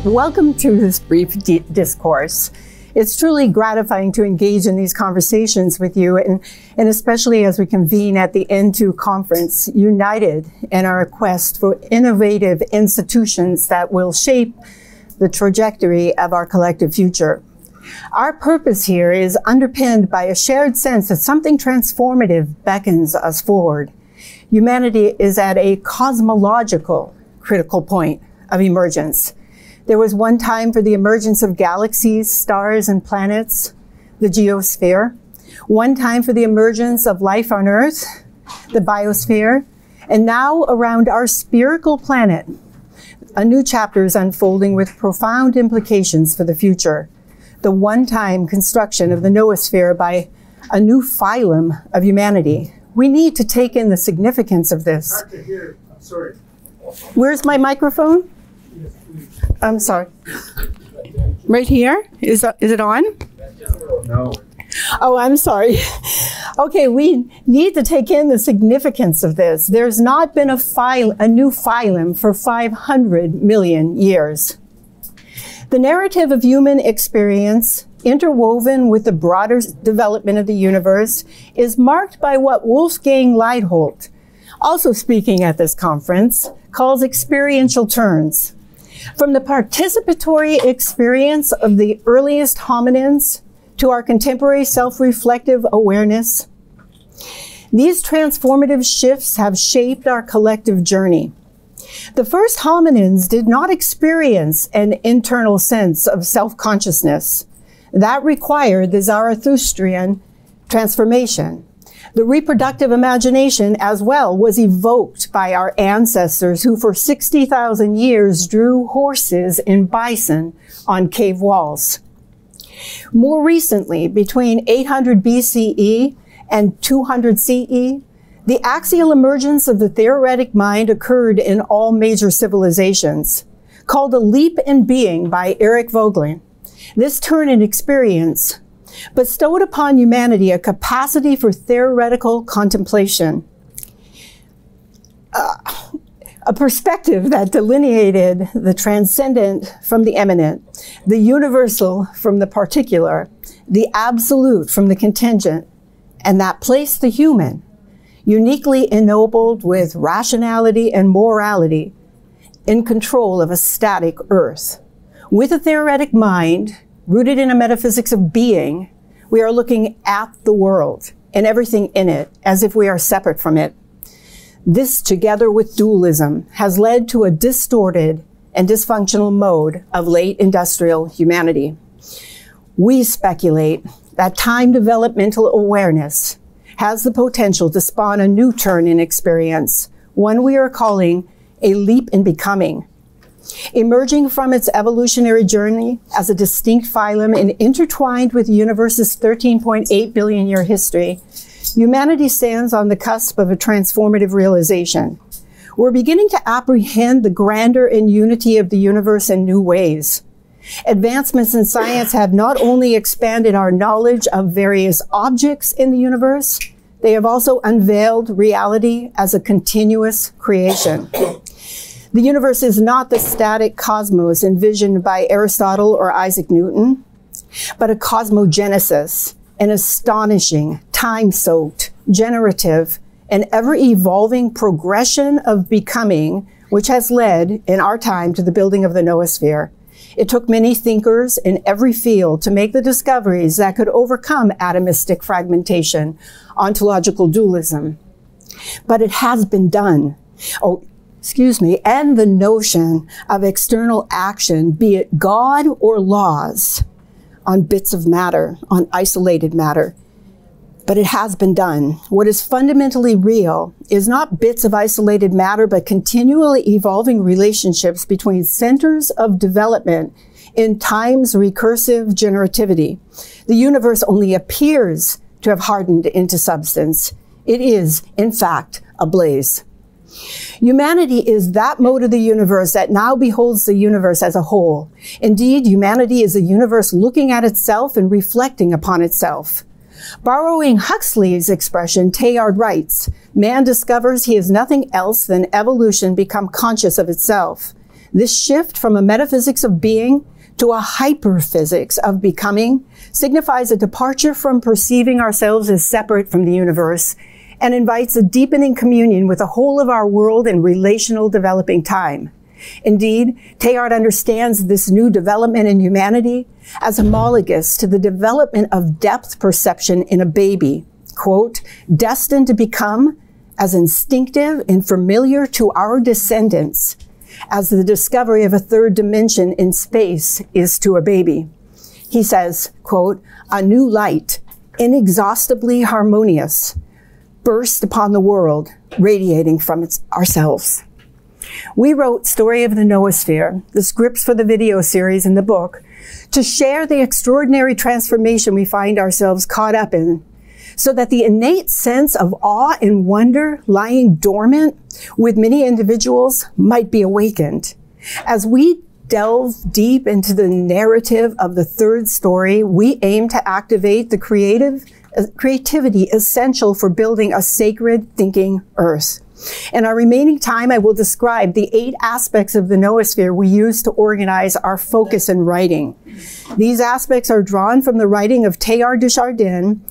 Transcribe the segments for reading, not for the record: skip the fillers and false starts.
Welcome to this brief discourse. It's truly gratifying to engage in these conversations with you, and especially as we convene at the N2 conference, united in our quest for innovative institutions that will shape the trajectory of our collective future. Our purpose here is underpinned by a shared sense that something transformative beckons us forward. Humanity is at a cosmological critical point of emergence. There was one time for the emergence of galaxies, stars, and planets, the geosphere. One time for the emergence of life on Earth, the biosphere. And now around our spherical planet, a new chapter is unfolding with profound implications for the future. The one-time construction of the noosphere by a new phylum of humanity. We need to take in the significance of this. Hard to hear. I'm sorry. Where's my microphone? Yes, please. I'm sorry. Right here? Is it on? No. Oh, I'm sorry. Okay, we need to take in the significance of this. There's not been a new phylum for 500 million years. The narrative of human experience, interwoven with the broader development of the universe, is marked by what Wolfgang Leitholt, also speaking at this conference, calls experiential turns. From the participatory experience of the earliest hominins to our contemporary self-reflective awareness, these transformative shifts have shaped our collective journey. The first hominins did not experience an internal sense of self-consciousness. That required the Zarathustrian transformation. The reproductive imagination as well was evoked by our ancestors who for 60,000 years drew horses and bison on cave walls. More recently, between 800 BCE and 200 CE, the axial emergence of the theoretic mind occurred in all major civilizations, called a leap in being by Eric Voegelin. This turn in experience bestowed upon humanity a capacity for theoretical contemplation, a perspective that delineated the transcendent from the eminent, the universal from the particular, the absolute from the contingent, and that placed the human, uniquely ennobled with rationality and morality, in control of a static earth. With a theoretic mind, rooted in a metaphysics of being, we are looking at the world and everything in it as if we are separate from it. This, together with dualism, has led to a distorted and dysfunctional mode of late industrial humanity. We speculate that time developmental awareness has the potential to spawn a new turn in experience, one we are calling a leap in becoming. Emerging from its evolutionary journey as a distinct phylum and intertwined with the universe's 13.8 billion year history, humanity stands on the cusp of a transformative realization. We're beginning to apprehend the grandeur and unity of the universe in new ways. Advancements in science have not only expanded our knowledge of various objects in the universe, they have also unveiled reality as a continuous creation. The universe is not the static cosmos envisioned by Aristotle or Isaac Newton, but a cosmogenesis, an astonishing, time-soaked, generative, and ever-evolving progression of becoming, which has led, in our time, to the building of the noosphere. It took many thinkers in every field to make the discoveries that could overcome atomistic fragmentation, ontological dualism. But it has been done. And the notion of external action, be it God or laws, on bits of matter, on isolated matter. But it has been done. What is fundamentally real is not bits of isolated matter, but continually evolving relationships between centers of development in time's recursive generativity. The universe only appears to have hardened into substance. It is, in fact, ablaze. Humanity is that mode of the universe that now beholds the universe as a whole. Indeed, humanity is a universe looking at itself and reflecting upon itself. Borrowing Huxley's expression, Teilhard writes, man discovers he is nothing else than evolution become conscious of itself. This shift from a metaphysics of being to a hyperphysics of becoming signifies a departure from perceiving ourselves as separate from the universe and invites a deepening communion with the whole of our world in relational developing time. Indeed, Teilhard understands this new development in humanity as homologous to the development of depth perception in a baby, quote, destined to become as instinctive and familiar to our descendants as the discovery of a third dimension in space is to a baby. He says, quote, a new light, inexhaustibly harmonious, burst upon the world, radiating from ourselves. We wrote Story of the Noosphere, the scripts for the video series in the book, to share the extraordinary transformation we find ourselves caught up in, so that the innate sense of awe and wonder lying dormant with many individuals might be awakened. As we delve deep into the narrative of the third story, we aim to activate the creativity essential for building a sacred thinking earth. In our remaining time, I will describe the 8 aspects of the noosphere we use to organize our focus in writing. These aspects are drawn from the writing of Teilhard de Chardin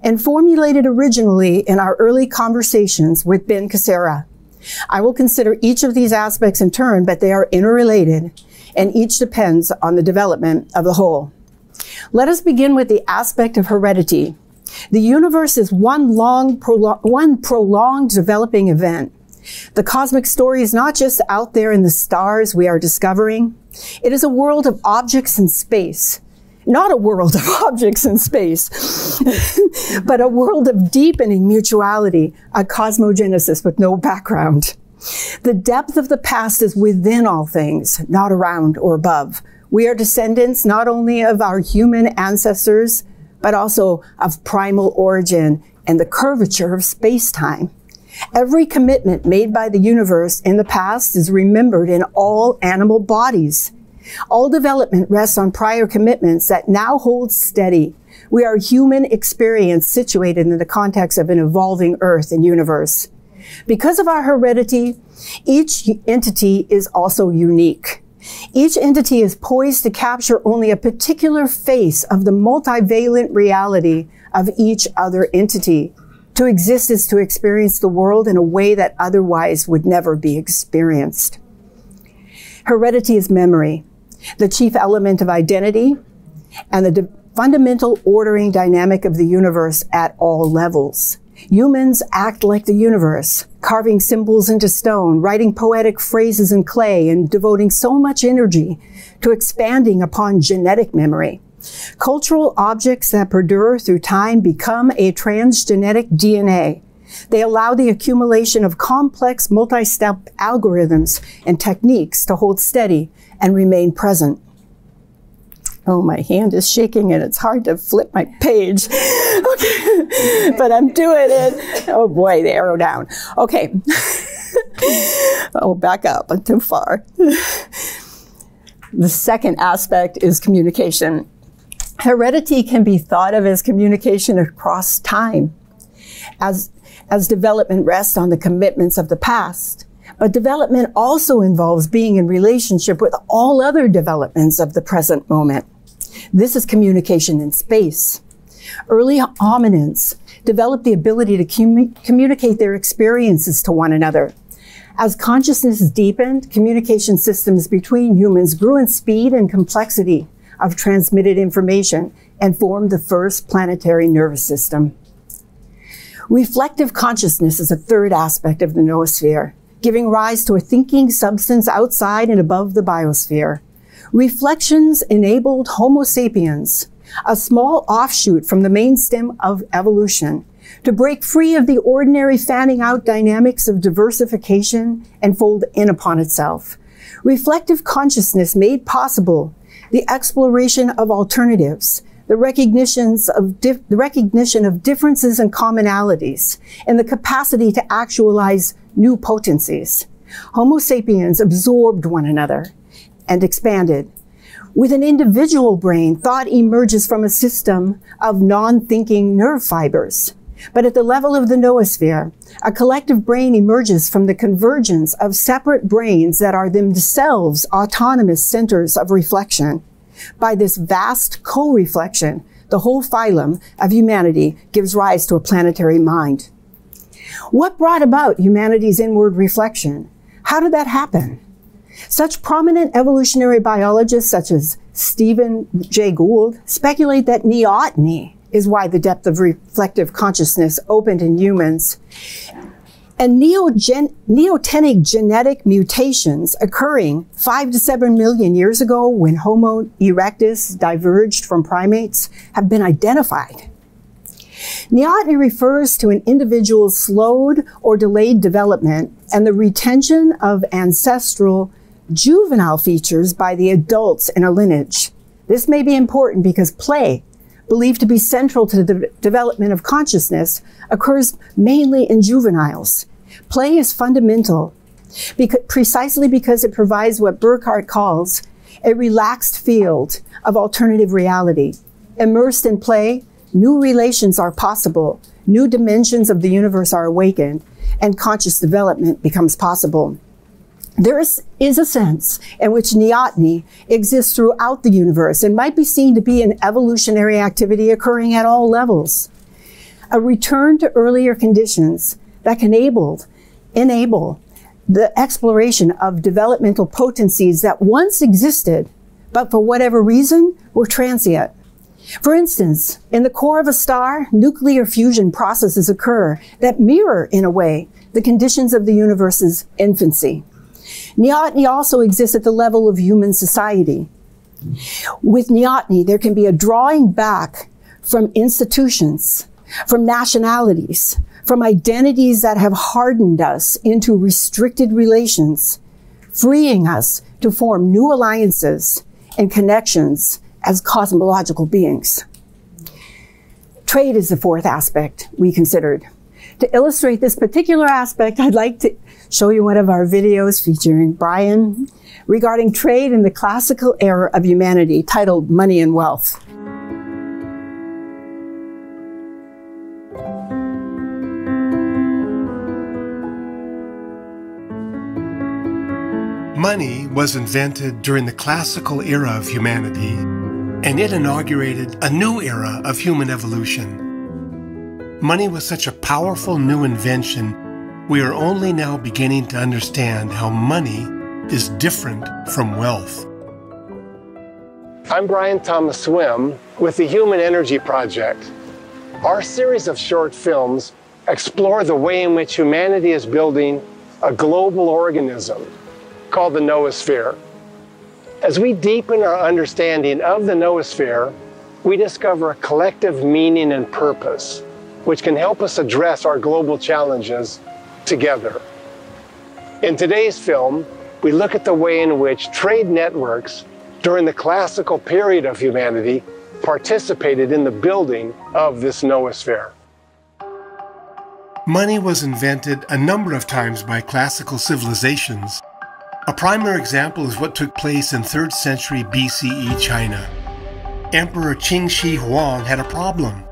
and formulated originally in our early conversations with Ben Cassera. I will consider each of these aspects in turn, but they are interrelated, and each depends on the development of the whole. Let us begin with the aspect of heredity. The universe is one prolonged developing event. The cosmic story is not just out there in the stars we are discovering. It is a world of objects in space. Not a world of objects in space, but a world of deepening mutuality, a cosmogenesis with no background. The depth of the past is within all things, not around or above. We are descendants not only of our human ancestors, but also of primal origin and the curvature of space-time. Every commitment made by the universe in the past is remembered in all animal bodies. All development rests on prior commitments that now hold steady. We are human experience situated in the context of an evolving earth and universe. Because of our heredity, each entity is also unique. Each entity is poised to capture only a particular face of the multivalent reality of each other entity. To exist is to experience the world in a way that otherwise would never be experienced. Heredity is memory, the chief element of identity, and the fundamental ordering dynamic of the universe at all levels. Humans act like the universe, carving symbols into stone, writing poetic phrases in clay, and devoting so much energy to expanding upon genetic memory. Cultural objects that perdure through time become a transgenetic DNA. They allow the accumulation of complex multi-step algorithms and techniques to hold steady and remain present. Oh, my hand is shaking and it's hard to flip my page. Okay, but I'm doing it. Oh boy, the arrow down. Okay. Oh, back up, I'm too far. The second aspect is communication. Heredity can be thought of as communication across time, as development rests on the commitments of the past. But development also involves being in relationship with all other developments of the present moment. This is communication in space. Early hominins developed the ability to communicate their experiences to one another. As consciousness deepened, communication systems between humans grew in speed and complexity of transmitted information and formed the first planetary nervous system. Reflective consciousness is a third aspect of the noosphere, giving rise to a thinking substance outside and above the biosphere. Reflections enabled Homo sapiens, a small offshoot from the main stem of evolution, to break free of the ordinary fanning out dynamics of diversification and fold in upon itself. Reflective consciousness made possible the exploration of alternatives, the recognition of differences and commonalities, and the capacity to actualize new potencies. Homo sapiens absorbed one another and expanded. With an individual brain, thought emerges from a system of non-thinking nerve fibers. But at the level of the noosphere, a collective brain emerges from the convergence of separate brains that are themselves autonomous centers of reflection. By this vast co-reflection, the whole phylum of humanity gives rise to a planetary mind. What brought about humanity's inward reflection? How did that happen? Such prominent evolutionary biologists such as Stephen Jay Gould speculate that neoteny is why the depth of reflective consciousness opened in humans. And neotenic genetic mutations occurring 5 to 7 million years ago when Homo erectus diverged from primates have been identified. Neoteny refers to an individual's slowed or delayed development and the retention of ancestral juvenile features by the adults in a lineage. This may be important because play, believed to be central to the development of consciousness, occurs mainly in juveniles. Play is fundamental precisely because it provides what Burckhardt calls a relaxed field of alternative reality. Immersed in play, new relations are possible, new dimensions of the universe are awakened, and conscious development becomes possible. There is a sense in which neoteny exists throughout the universe and might be seen to be an evolutionary activity occurring at all levels. A return to earlier conditions that can enable the exploration of developmental potencies that once existed, but for whatever reason were transient. For instance, in the core of a star, nuclear fusion processes occur that mirror, in a way, the conditions of the universe's infancy. Neoteny also exists at the level of human society. With neoteny, there can be a drawing back from institutions, from nationalities, from identities that have hardened us into restricted relations, freeing us to form new alliances and connections as cosmological beings. Trade is the fourth aspect we considered. To illustrate this particular aspect, I'd like to show you one of our videos featuring Brian regarding trade in the classical era of humanity, titled Money and Wealth. Money was invented during the classical era of humanity, and it inaugurated a new era of human evolution. Money was such a powerful new invention, we are only now beginning to understand how money is different from wealth. I'm Brian Thomas Swimme with the Human Energy Project. Our series of short films explore the way in which humanity is building a global organism called the noosphere. As we deepen our understanding of the noosphere, we discover a collective meaning and purpose, which can help us address our global challenges together. In today's film, we look at the way in which trade networks during the classical period of humanity participated in the building of this noosphere. Money was invented a number of times by classical civilizations. A primary example is what took place in 3rd century BCE China. Emperor Qin Shi Huang had a problem.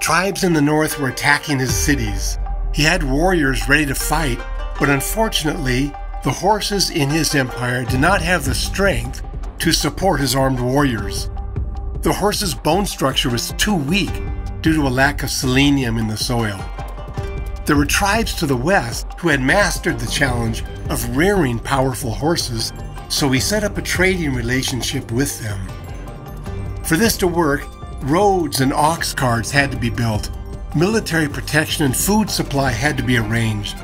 Tribes in the north were attacking his cities. He had warriors ready to fight, but unfortunately, the horses in his empire did not have the strength to support his armed warriors. The horses' bone structure was too weak due to a lack of selenium in the soil. There were tribes to the west who had mastered the challenge of rearing powerful horses, so he set up a trading relationship with them. For this to work, roads and ox carts had to be built. Military protection and food supply had to be arranged.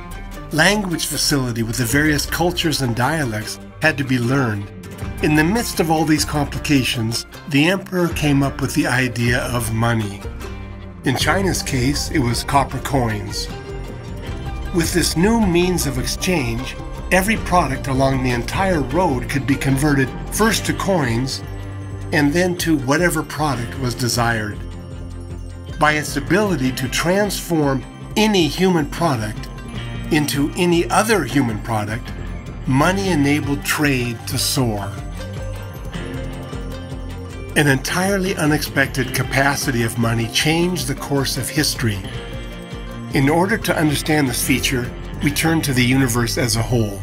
Language facility with the various cultures and dialects had to be learned. In the midst of all these complications, the emperor came up with the idea of money. In China's case, it was copper coins. With this new means of exchange, every product along the entire road could be converted first to coins and then to whatever product was desired. By its ability to transform any human product into any other human product, money enabled trade to soar. An entirely unexpected capacity of money changed the course of history. In order to understand this feature, we turn to the universe as a whole.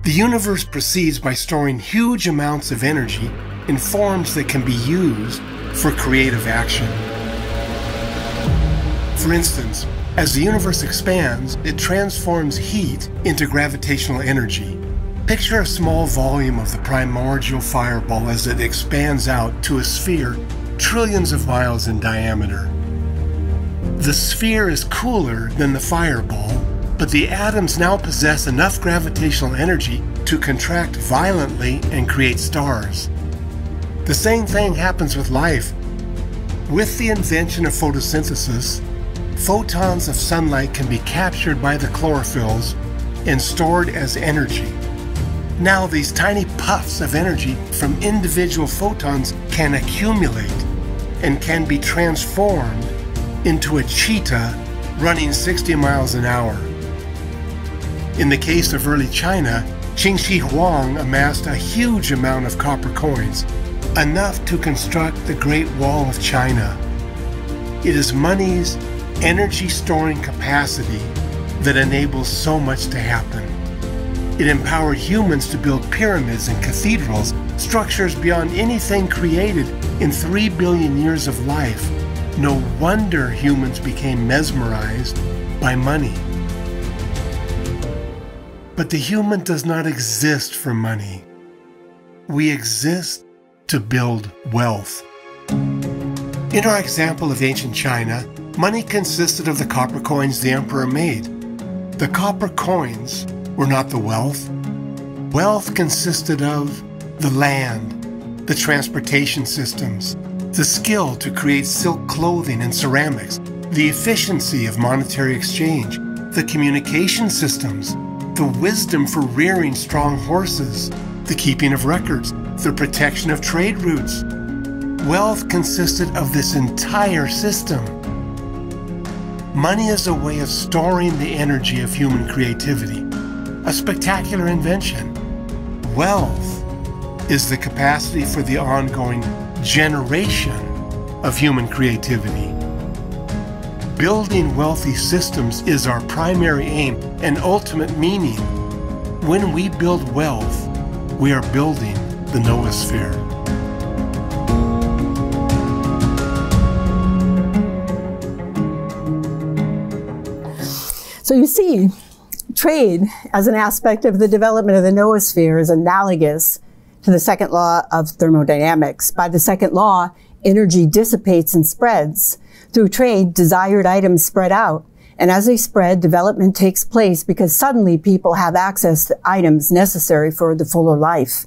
The universe proceeds by storing huge amounts of energy in forms that can be used for creative action. For instance, as the universe expands, it transforms heat into gravitational energy. Picture a small volume of the primordial fireball as it expands out to a sphere trillions of miles in diameter. The sphere is cooler than the fireball, but the atoms now possess enough gravitational energy to contract violently and create stars. The same thing happens with life. With the invention of photosynthesis, photons of sunlight can be captured by the chlorophylls and stored as energy. Now these tiny puffs of energy from individual photons can accumulate and can be transformed into a cheetah running 60 miles an hour. In the case of early China, Qingshi Huang amassed a huge amount of copper coins, enough to construct the Great Wall of China. It is money's energy storing capacity that enables so much to happen. It empowered humans to build pyramids and cathedrals, structures beyond anything created in 3 billion years of life. No wonder humans became mesmerized by money. But the human does not exist for money. We exist to build wealth. In our example of ancient China, money consisted of the copper coins the emperor made. The copper coins were not the wealth. Wealth consisted of the land, the transportation systems, the skill to create silk clothing and ceramics, the efficiency of monetary exchange, the communication systems, the wisdom for rearing strong horses, the keeping of records, the protection of trade routes. Wealth consisted of this entire system. Money is a way of storing the energy of human creativity, a spectacular invention. Wealth is the capacity for the ongoing generation of human creativity. Building wealthy systems is our primary aim and ultimate meaning. When we build wealth, we are building the noosphere. So you see, trade as an aspect of the development of the noosphere is analogous to the second law of thermodynamics. By the second law, energy dissipates and spreads. Through trade, desired items spread out. And as they spread, development takes place because suddenly people have access to items necessary for the fuller life.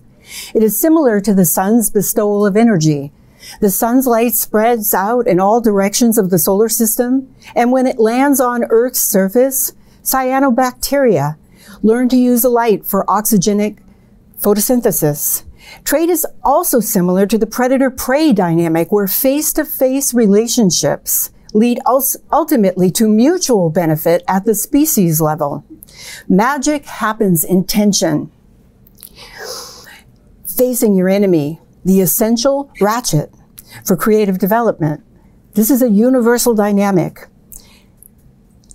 It is similar to the sun's bestowal of energy. The sun's light spreads out in all directions of the solar system, and when it lands on Earth's surface, cyanobacteria learn to use the light for oxygenic photosynthesis. Trade is also similar to the predator-prey dynamic, where face-to-face relationships lead ultimately to mutual benefit at the species level. Magic happens in tension. Facing your enemy, the essential ratchet for creative development. This is a universal dynamic.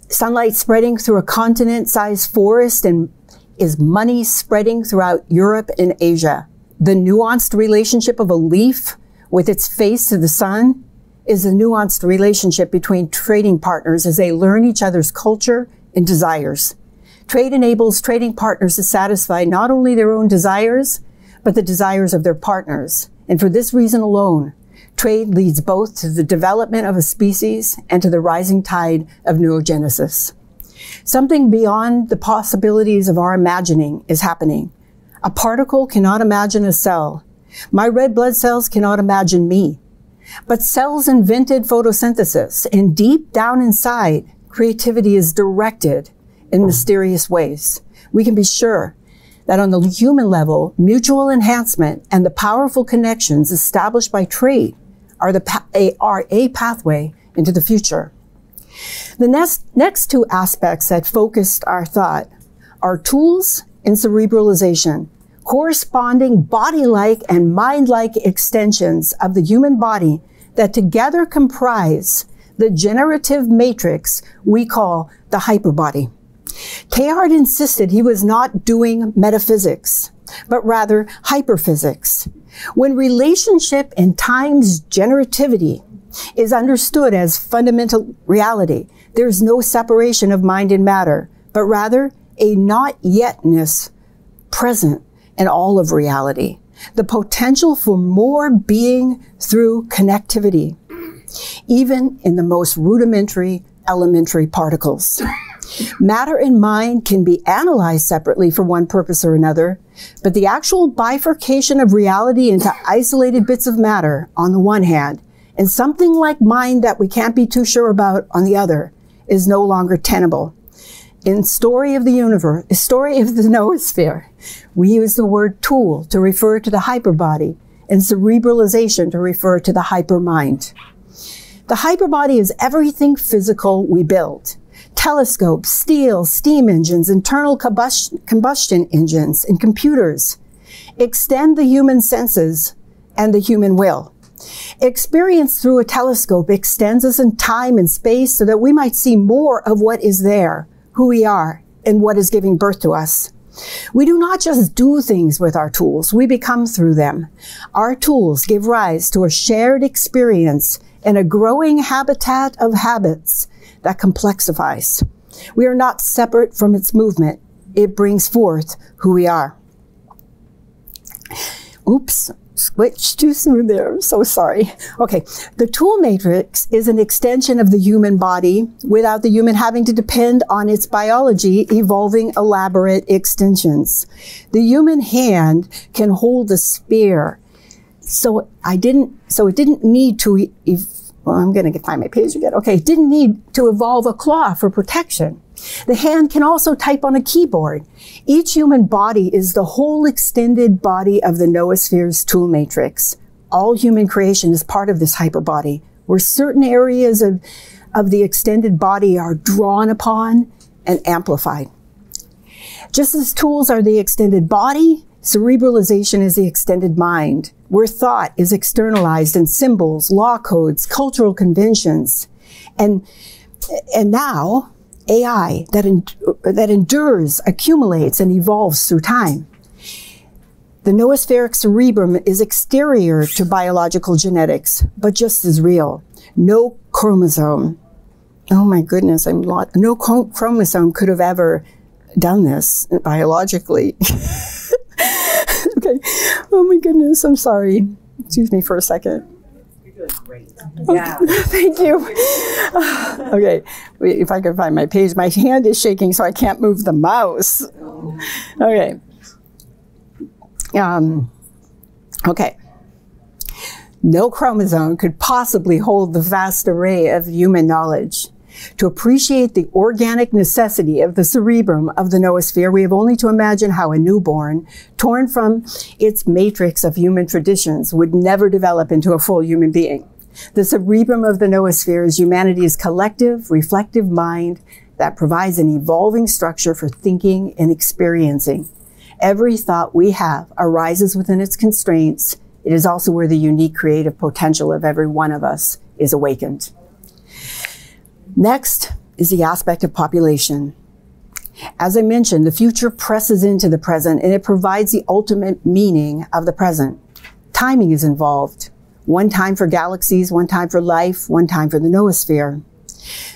Sunlight spreading through a continent-sized forest and is money spreading throughout Europe and Asia. The nuanced relationship of a leaf with its face to the sun is a nuanced relationship between trading partners as they learn each other's culture and desires. Trade enables trading partners to satisfy not only their own desires, but the desires of their partners. And for this reason alone, trade leads both to the development of a species and to the rising tide of neurogenesis. Something beyond the possibilities of our imagining is happening. A particle cannot imagine a cell. My red blood cells cannot imagine me. But cells invented photosynthesis, and deep down inside, creativity is directed in mysterious ways. We can be sure that on the human level, mutual enhancement and the powerful connections established by trade are a pathway into the future. The next two aspects that focused our thought are tools and cerebralization, corresponding body-like and mind-like extensions of the human body that together comprise the generative matrix we call the hyperbody. Teilhard insisted he was not doing metaphysics, but rather hyperphysics. When relationship in time's generativity is understood as fundamental reality, there's no separation of mind and matter, but rather a not yetness present in all of reality. The potential for more being through connectivity, even in the most rudimentary elementary particles. Matter and mind can be analyzed separately for one purpose or another, but the actual bifurcation of reality into isolated bits of matter on the one hand, and something like mind that we can't be too sure about on the other, is no longer tenable. In Story of the Universe, Story of the Noosphere, we use the word tool to refer to the hyperbody and cerebralization to refer to the hypermind. The hyperbody is everything physical we build. Telescopes, steel, steam engines, internal combustion engines, and computers extend the human senses and the human will. Experience through a telescope extends us in time and space so that we might see more of what is there, who we are, and what is giving birth to us. We do not just do things with our tools, we become through them. Our tools give rise to a shared experience and a growing habitat of habits that complexifies. We are not separate from its movement. It brings forth who we are. Oops, switched too soon there. I'm so sorry. Okay, the tool matrix is an extension of the human body without the human having to depend on its biology evolving elaborate extensions. The human hand can hold a spear. So it didn't need to well, I'm going to find my page again. Okay, it didn't need to evolve a claw for protection. The hand can also type on a keyboard. Each human body is the whole extended body of the noosphere's tool matrix. All human creation is part of this hyperbody, where certain areas of the extended body are drawn upon and amplified. Just as tools are the extended body, cerebralization is the extended mind, where thought is externalized in symbols, law codes, cultural conventions, and now AI that endures, accumulates, and evolves through time. The noospheric cerebrum is exterior to biological genetics, but just as real. No chromosome. Oh my goodness, no chromosome could have ever done this biologically. Okay. Oh my goodness, I'm sorry. Excuse me for a second. You're doing great. Yeah. Thank you. Okay, if I can find my page. My hand is shaking, so I can't move the mouse. Okay. Okay. No chromosome could possibly hold the vast array of human knowledge. To appreciate the organic necessity of the cerebrum of the noosphere, we have only to imagine how a newborn, torn from its matrix of human traditions, would never develop into a full human being. The cerebrum of the noosphere is humanity's collective, reflective mind that provides an evolving structure for thinking and experiencing. Every thought we have arises within its constraints. It is also where the unique creative potential of every one of us is awakened. Next is the aspect of population. As I mentioned, the future presses into the present and it provides the ultimate meaning of the present. Timing is involved. One time for galaxies, one time for life, one time for the noosphere.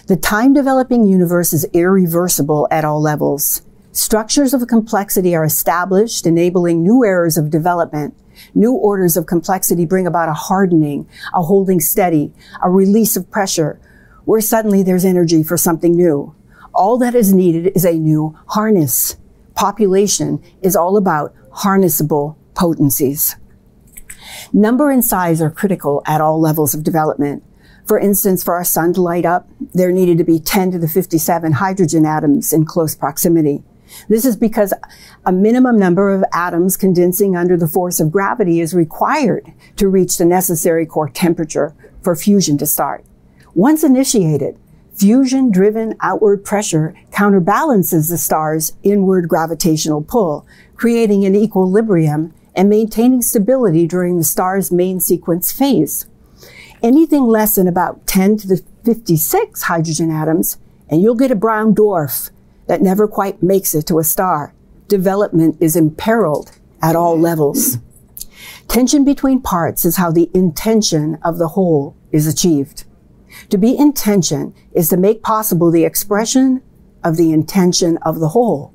The time-developing universe is irreversible at all levels. Structures of complexity are established, enabling new eras of development. New orders of complexity bring about a hardening, a holding steady, a release of pressure, where suddenly there's energy for something new. All that is needed is a new harness. Population is all about harnessable potencies. Number and size are critical at all levels of development. For instance, for our sun to light up, there needed to be 10 to the 57 hydrogen atoms in close proximity. This is because a minimum number of atoms condensing under the force of gravity is required to reach the necessary core temperature for fusion to start. Once initiated, fusion-driven outward pressure counterbalances the star's inward gravitational pull, creating an equilibrium and maintaining stability during the star's main sequence phase. Anything less than about 10 to the 56 hydrogen atoms, and you'll get a brown dwarf that never quite makes it to a star. Development is imperiled at all levels. Tension between parts is how the intention of the whole is achieved. To be in tension is to make possible the expression of the intention of the whole.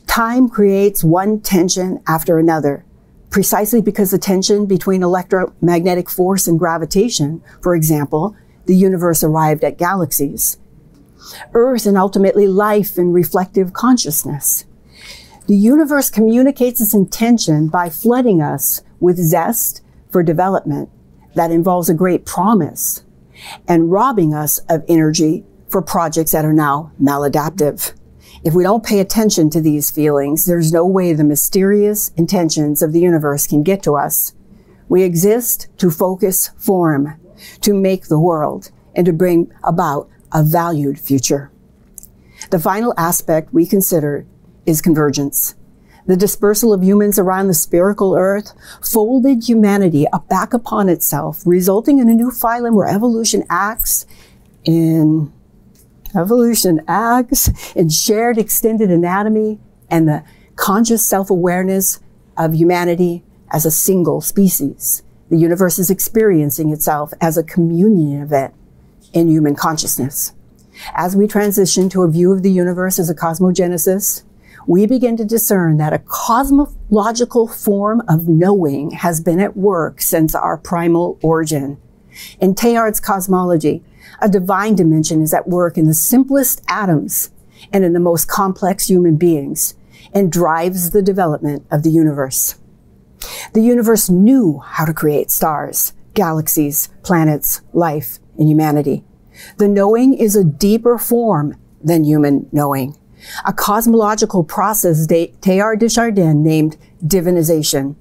Time creates one tension after another, precisely because the tension between electromagnetic force and gravitation, for example, the universe arrived at galaxies. Earth and ultimately life and reflective consciousness. The universe communicates its intention by flooding us with zest for development that involves a great promise and robbing us of energy for projects that are now maladaptive. If we don't pay attention to these feelings, there's no way the mysterious intentions of the universe can get to us. We exist to focus form, to make the world, and to bring about a valued future. The final aspect we consider is convergence. The dispersal of humans around the spherical Earth folded humanity back upon itself, resulting in a new phylum where evolution acts in shared extended anatomy and the conscious self-awareness of humanity as a single species. The universe is experiencing itself as a communion event in human consciousness. As we transition to a view of the universe as a cosmogenesis, we begin to discern that a cosmological form of knowing has been at work since our primal origin. In Teilhard's cosmology, a divine dimension is at work in the simplest atoms and in the most complex human beings and drives the development of the universe. The universe knew how to create stars, galaxies, planets, life, and humanity. The knowing is a deeper form than human knowing, a cosmological process Teilhard de Chardin named divinization.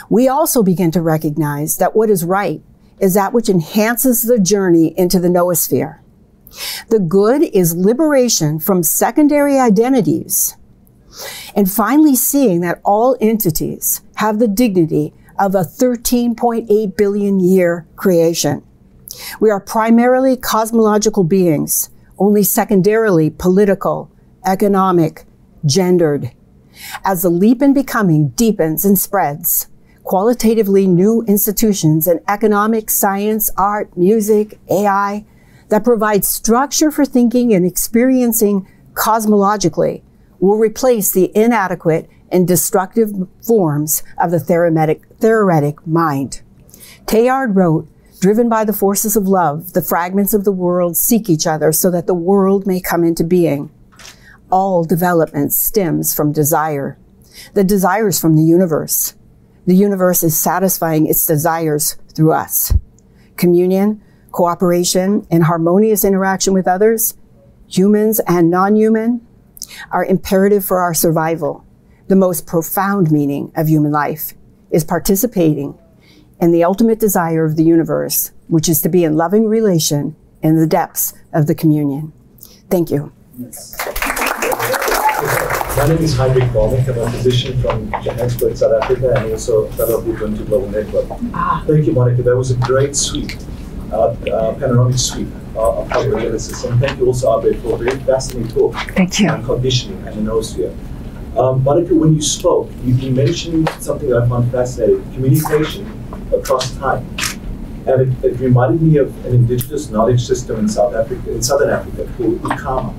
We also begin to recognize that what is right is that which enhances the journey into the noosphere. The good is liberation from secondary identities, and finally seeing that all entities have the dignity of a 13.8 billion year creation. We are primarily cosmological beings, only secondarily political, economic, gendered. As the leap in becoming deepens and spreads, qualitatively new institutions in economics, science, art, music, AI that provide structure for thinking and experiencing cosmologically will replace the inadequate and destructive forms of the theoretic mind. Teilhard wrote, "Driven by the forces of love, the fragments of the world seek each other so that the world may come into being. All development stems from desire. The desire is from the universe. The universe is satisfying its desires through us. Communion, cooperation, and harmonious interaction with others, humans and non-human, are imperative for our survival. The most profound meaning of human life is participating in the ultimate desire of the universe, which is to be in loving relation in the depths of the communion." Thank you. My name is Divinization. I'm a physician from Johannesburg, South Africa, and also a fellow of the Ubuntu Global Network. Thank you, Monica. That was a great sweep, panoramic sweep of cosmogenesis. And thank you also, Abed, for a very fascinating talk on conditioning and the noosphere. Monica, when you spoke, you mentioned something that I found fascinating, communication across time. And it reminded me of an indigenous knowledge system in Southern Africa called Ukama.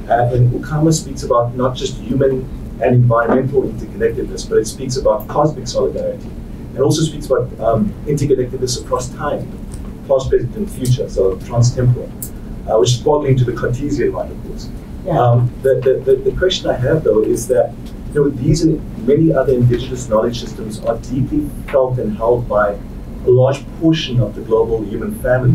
And Ukama speaks about not just human and environmental interconnectedness, but it speaks about cosmic solidarity. And also speaks about interconnectedness across time, past, present, and future, so transtemporal, which is boggling to the Cartesian mind, of course. Yeah. The question I have, though, is that these and many other indigenous knowledge systems are deeply felt and held by a large portion of the global human family.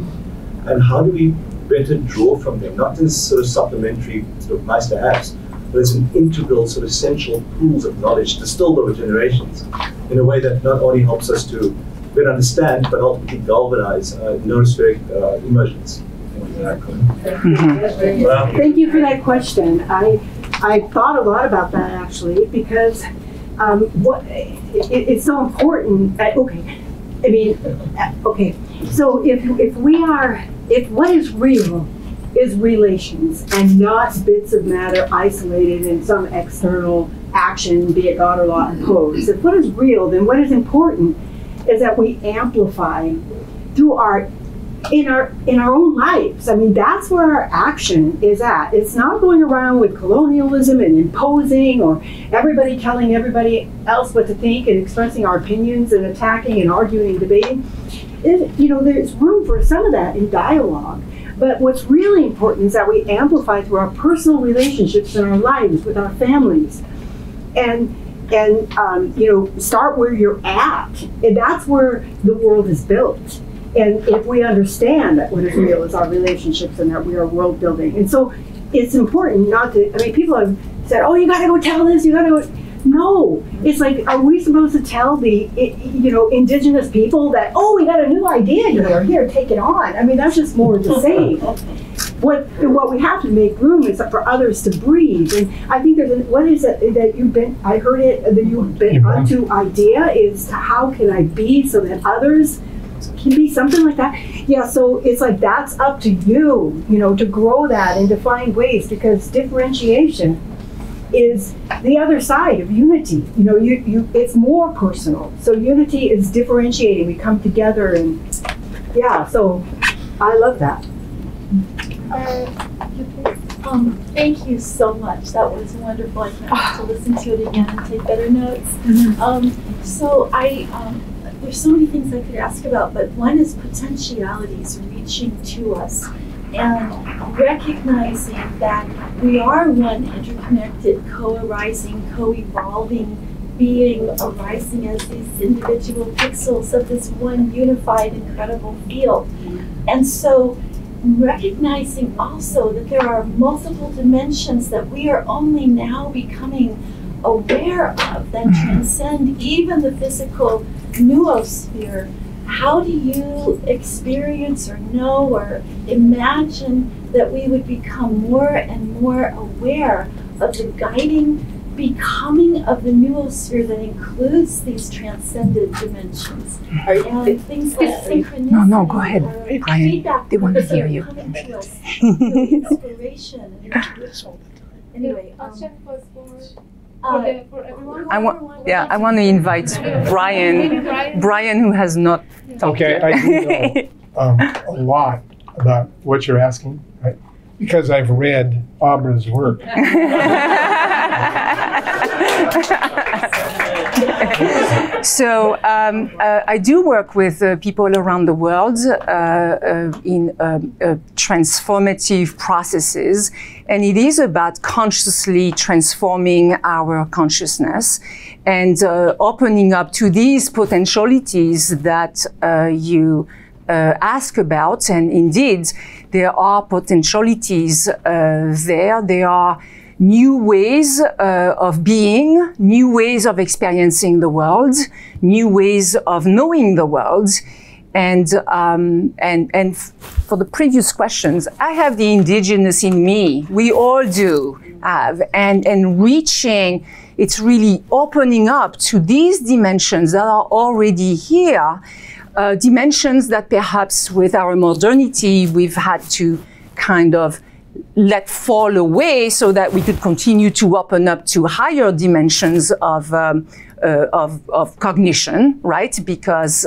And how do we better draw from them, not as sort of supplementary, sort of nice to haves, but as an integral, sort of central pools of knowledge distilled over generations in a way that not only helps us to better understand, but ultimately galvanize noosphere emergence. Thank you for that question. I thought a lot about that, actually, because it's so important. I mean, okay, so if what is real is relations and not bits of matter isolated in some external action, be it God or law imposed. If what is real, then what is important is that we amplify through in our own lives. I mean, that's where our action is at. It's not going around with colonialism and imposing, or everybody telling everybody else what to think and expressing our opinions and attacking and arguing and debating. There's room for some of that in dialogue. But what's really important is that we amplify through our personal relationships in our lives with our families, and start where you're at, and that's where the world is built. And if we understand that what is real is our relationships and that we are world building, and so it's important not to. I mean, people have said, "Oh, you got to go tell this. You got to go." No, it's like, are we supposed to tell the indigenous people that, oh, we got a new idea here, take it on? I mean, that's just more of the same. What we have to make room is for others to breathe. And I think what is it that you've been? I heard it that you've been onto idea is how can I be so that others can be, something like that. Yeah, so it's like that's up to you, to grow that and to find ways, because differentiation is the other side of unity. It's more personal. So unity is differentiating. We come together, and so I love that. Thank you so much. That was wonderful. I can't wait to listen to it again and take better notes. So there's so many things I could ask about, but one is potentialities reaching to us and recognizing that we are one interconnected, co-arising, co-evolving being arising as these individual pixels of this one unified, incredible field. And so recognizing also that there are multiple dimensions that we are only now becoming aware of that transcend even the physical noosphere. How do you experience or know or imagine that we would become more and more aware of the guiding becoming of the noosphere that includes these transcendent dimensions? And things like synchronicity. No, go ahead, Brian. They want to hear you. Inspiration and intuition. Anyway, I want to invite Brian, who has not talked yet. I do know a lot about what you're asking, right? Because I've read Abra's work. So I do work with people around the world in transformative processes, and it is about consciously transforming our consciousness and opening up to these potentialities that you ask about. And indeed, there are potentialities there. There are new ways of being, new ways of experiencing the world, new ways of knowing the world. And for the previous questions, I have the indigenous in me. We all do have. And reaching, it's really opening up to these dimensions that are already here, dimensions that perhaps with our modernity, we've had to kind of let fall away so that we could continue to open up to higher dimensions of cognition, right? Because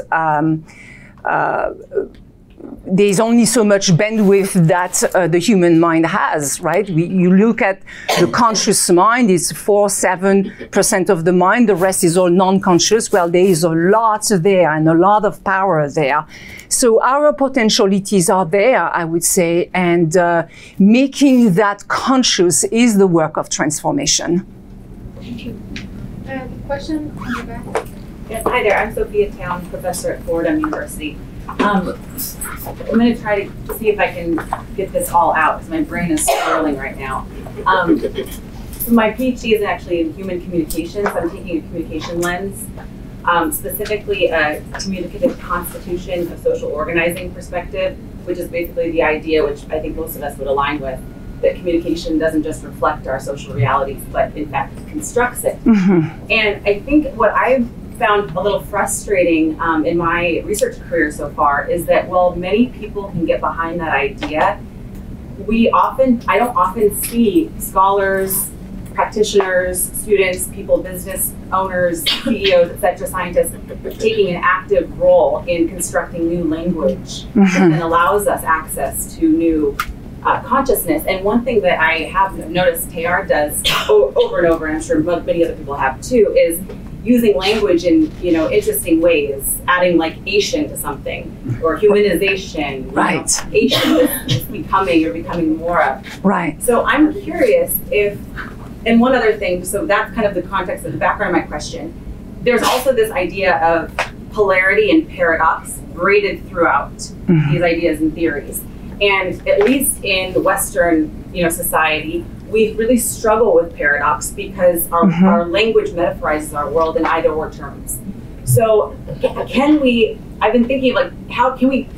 there's only so much bandwidth that the human mind has, right? You look at the conscious mind, it's 4-7% of the mind, the rest is all non-conscious. Well, there is a lot there and a lot of power there. So our potentialities are there, I would say, and making that conscious is the work of transformation. Thank you. Question on the back. Yeah, hi there, I'm Sophia Town, professor at Fordham University. I'm going to try to see if I can get this all out because my brain is swirling right now. So my PhD is actually in human communication, so I'm taking a communication lens, specifically a communicative constitution of social organizing perspective, which is basically the idea, which I think most of us would align with, that communication doesn't just reflect our social realities, but in fact constructs it. Mm-hmm. And I think what I've found a little frustrating in my research career so far is that while many people can get behind that idea, I don't often see scholars, practitioners, students, people, business owners, CEOs, etc., scientists taking an active role in constructing new language that allows us access to new consciousness. And one thing that I have noticed Teilhard does over and over, and I'm sure many other people have too, is using language in interesting ways, adding like Asian to something, or humanization. Right. Asian is becoming, you're becoming more of. Right. So I'm curious if, and one other thing, so that's kind of the context of the background of my question. There's also this idea of polarity and paradox braided throughout these ideas and theories. And at least in the Western, society, we really struggle with paradox because our language metaphorizes our world in either/or terms. So I've been thinking, like, how can we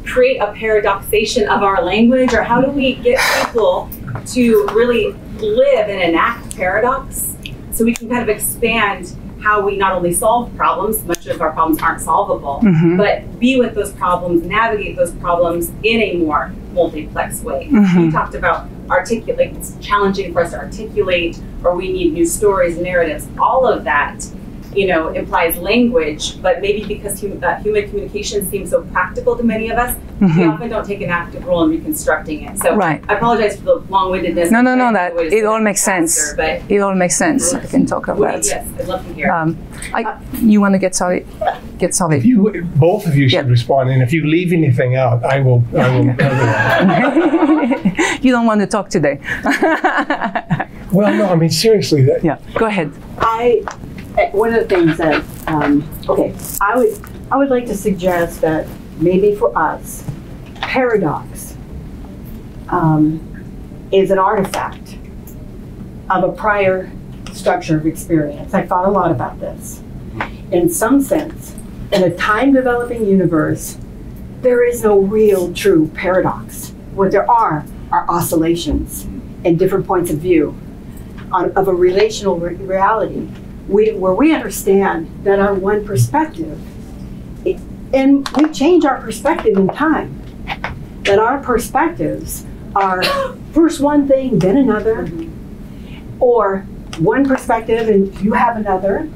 create a paradoxation of our language, or how do we get people to really live and enact paradox so we can kind of expand how we not only solve problems, much of our problems aren't solvable, but be with those problems, navigate those problems in a more multiplex way. You talked about articulate, it's challenging for us to articulate, or we need new stories, narratives, all of that, implies language, but maybe because human communication seems so practical to many of us, we often don't take an active role in reconstructing it. So I apologize for the long-windedness. No, that it all makes sense. It all makes sense. I can talk about it. Yes, I'd love to hear. You want to get started? Both of you should respond, and if you leave anything out, I will. You don't want to talk today. Well, no, I mean seriously. Go ahead. One of the things that, I would like to suggest that maybe for us, paradox is an artifact of a prior structure of experience. I thought a lot about this. In some sense, in a time-developing universe, there is no real true paradox. What there are oscillations and different points of view of a relational reality where we understand that our one perspective, and we change our perspective in time, that our perspectives are first one thing, then another, or one perspective and you have another.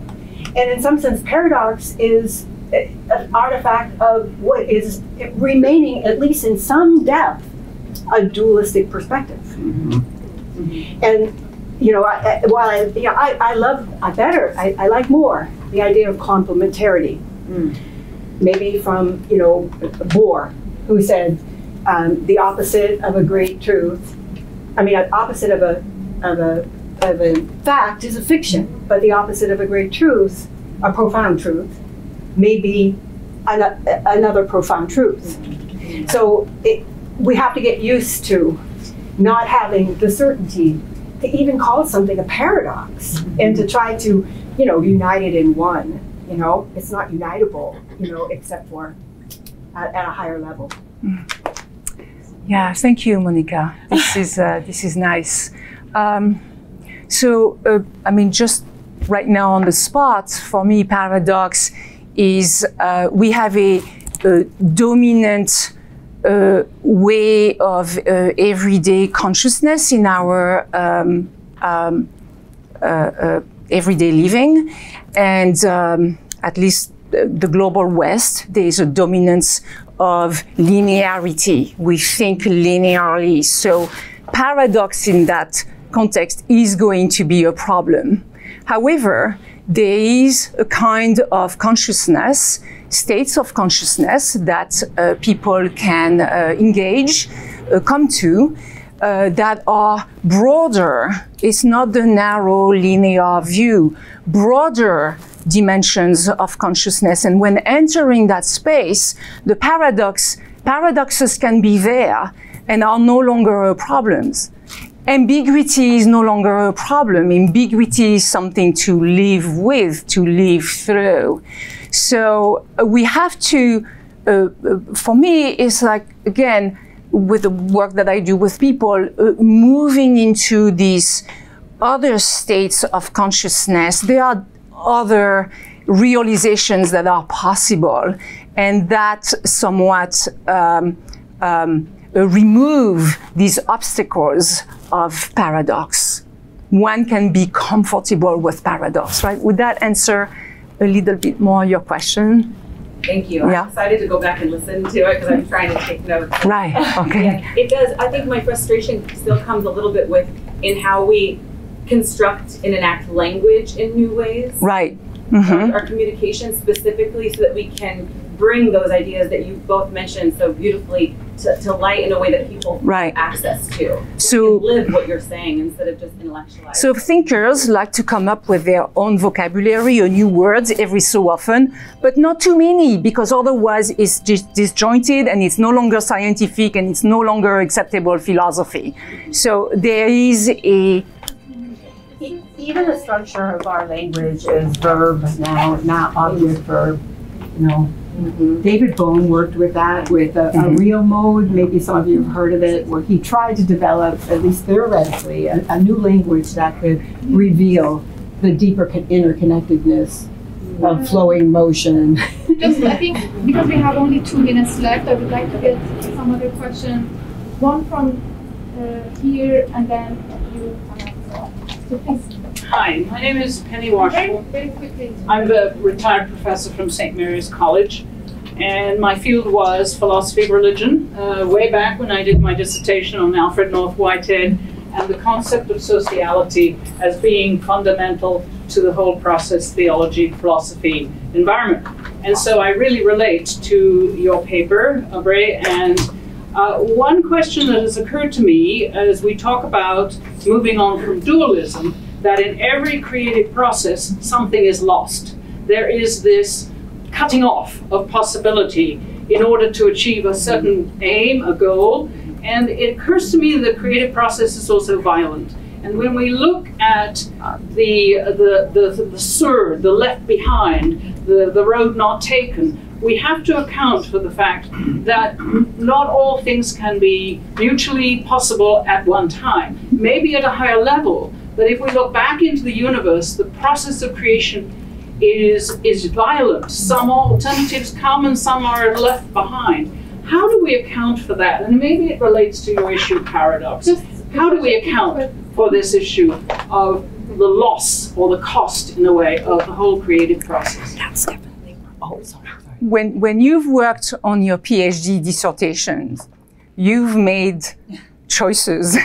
And in some sense, paradox is an artifact of what is remaining, at least in some depth, a dualistic perspective. And I like more the idea of complementarity. Maybe from Bohr, who said the opposite of a great truth. Opposite of a fact is a fiction, but the opposite of a great truth, a profound truth, may be another profound truth. So we have to get used to not having the certainty to even call something a paradox and to try to, unite it in one. It's not unitable, except for at a higher level. Yeah, thank you, Monica. This is nice. Just right now on the spot, for me, paradox is we have a dominant way of everyday consciousness in our everyday living, and at least the global West, there is a dominance of linearity. We think linearly, so paradox in that context is going to be a problem. However, there is a kind of consciousness, states of consciousness that people can engage, come to, that are broader. It's not the narrow linear view, broader dimensions of consciousness. And when entering that space, the paradoxes can be there and are no longer problems. Ambiguity is no longer a problem. Ambiguity is something to live with, to live through. So we have to, for me, it's like, again, with the work that I do with people, moving into these other states of consciousness. There are other realizations that are possible, and that somewhat remove these obstacles of paradox. One can be comfortable with paradox, right? Would that answer a little bit more your question? Thank you. Yeah. I'm excited to go back and listen to it because I'm trying to take notes. Right, okay. Yeah, it does. I think my frustration still comes a little bit with in how we construct and enact language in new ways. Right. Our communication specifically, so that we can bring those ideas that you both mentioned so beautifully to light in a way that people have access to. So live what you're saying instead of just intellectualize. So thinkers like to come up with their own vocabulary or new words every so often, but not too many, because otherwise it's just disjointed and it's no longer scientific and it's no longer acceptable philosophy. So there is a... Even the structure of our language is verb now, not object verb, you know. David Bohm worked with that, with a real mode. Maybe some of you have heard of it, where he tried to develop, at least theoretically, a new language that could reveal the deeper interconnectedness of flowing motion. Just, I think, because we have only 2 minutes left, I would like to get some other question. One from here, and then you. So please. Hi, my name is Penny Washable. Very quickly. I'm a retired professor from St. Mary's College, and my field was philosophy of religion, way back when I did my dissertation on Alfred North Whitehead and the concept of sociality as being fundamental to the whole process, theology, philosophy, environment. And so I really relate to your paper, Aubrey, and one question that has occurred to me as we talk about moving on from dualism, that in every creative process, something is lost. There is this cutting off of possibility in order to achieve a certain aim, a goal. And it occurs to me that the creative process is also violent. And when we look at the sur, the left behind, the road not taken, we have to account for the fact that not all things can be mutually possible at one time, maybe at a higher level. But if we look back into the universe, the process of creation is violent. Some alternatives come and some are left behind. How do we account for that? And maybe it relates to your issue of paradox. How do we account for this issue of the loss or the cost, in a way, of the whole creative process? That's definitely. Oh, sorry. When you've worked on your PhD dissertations, you've made choices.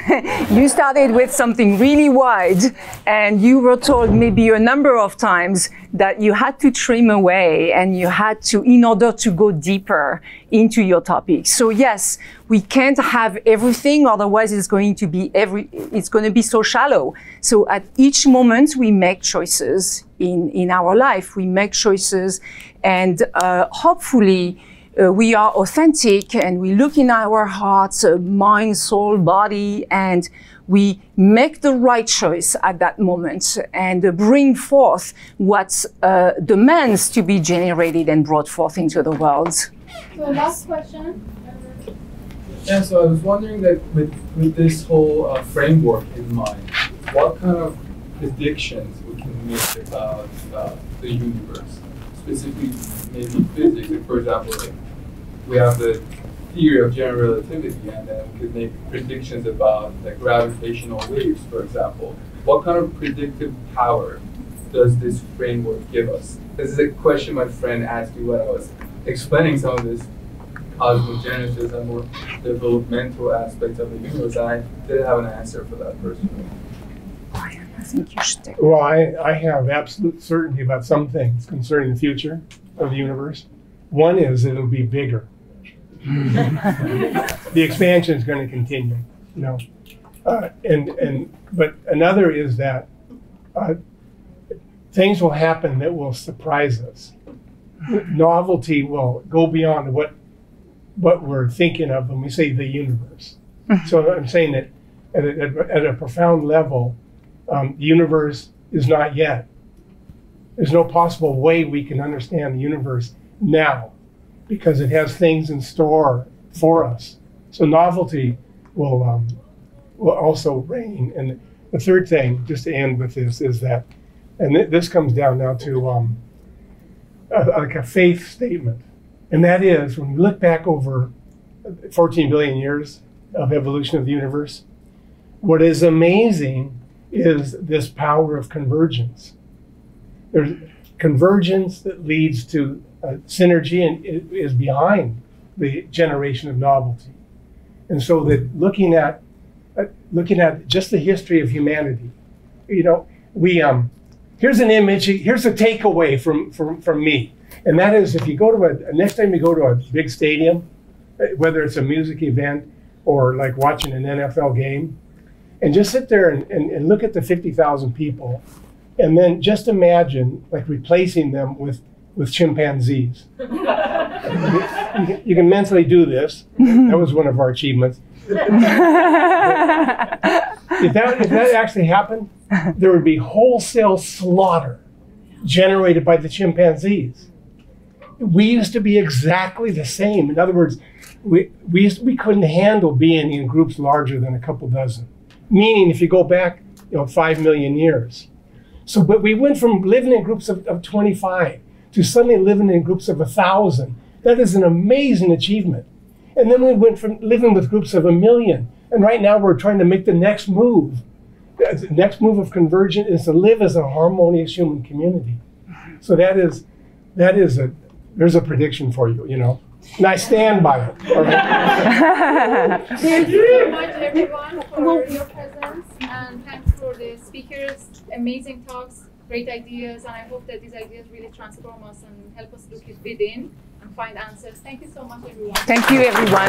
You started with something really wide, and you were told maybe a number of times that you had to trim away and you had to, in order to go deeper into your topic. So yes, we can't have everything, otherwise it's going to be so shallow. So at each moment we make choices in our life. We make choices, and hopefully we are authentic and we look in our hearts, mind, soul, body, and we make the right choice at that moment and bring forth what demands to be generated and brought forth into the world. So last question. Yeah, so I was wondering that with this whole framework in mind, what kind of predictions we can make about the universe, specifically maybe physics, like for example, like, we have the theory of general relativity, and then we could make predictions about like gravitational waves, for example. What kind of predictive power does this framework give us? This is a question my friend asked me when I was explaining some of this cosmogenesis and more developmental aspects of the universe, and I didn't have an answer for that personally. I think you should take. Well, I have absolute certainty about some things concerning the future of the universe. One is that it'll be bigger. The expansion is going to continue, you know. But another is that things will happen that will surprise us. Novelty will go beyond what we're thinking of when we say the universe. So I'm saying that at a profound level, the universe is not yet. There's no possible way we can understand the universe now, because it has things in store for us. So novelty will also reign. And the third thing, just to end with this, is that, and this comes down now to like a faith statement. And that is, when we look back over 14 billion years of evolution of the universe, what is amazing is this power of convergence. There's convergence that leads to synergy and is behind the generation of novelty. And so that looking at just the history of humanity, you know, we here's an image, here's a takeaway from me. And that is, if you go to next time you go to a big stadium, whether it's a music event or like watching an NFL game, and just sit there and look at the 50,000 people, and then just imagine like replacing them with chimpanzees. You can mentally do this. That was one of our achievements. If that actually happened, there would be wholesale slaughter generated by the chimpanzees. We used to be exactly the same. In other words, we couldn't handle being in groups larger than a couple dozen. Meaning, if you go back, 5 million years. So, but we went from living in groups of 25 to suddenly living in groups of 1,000. That is an amazing achievement. And then we went from living with groups of 1 million. And right now we're trying to make the next move. The next move of convergence is to live as a harmonious human community. So there's a prediction for you, And I stand by it. All right? Thank you so much, everyone, for your presence, and thanks for the speakers. Amazing talks, great ideas, and I hope that these ideas really transform us and help us look within and find answers. Thank you so much, everyone. Thank you, everyone.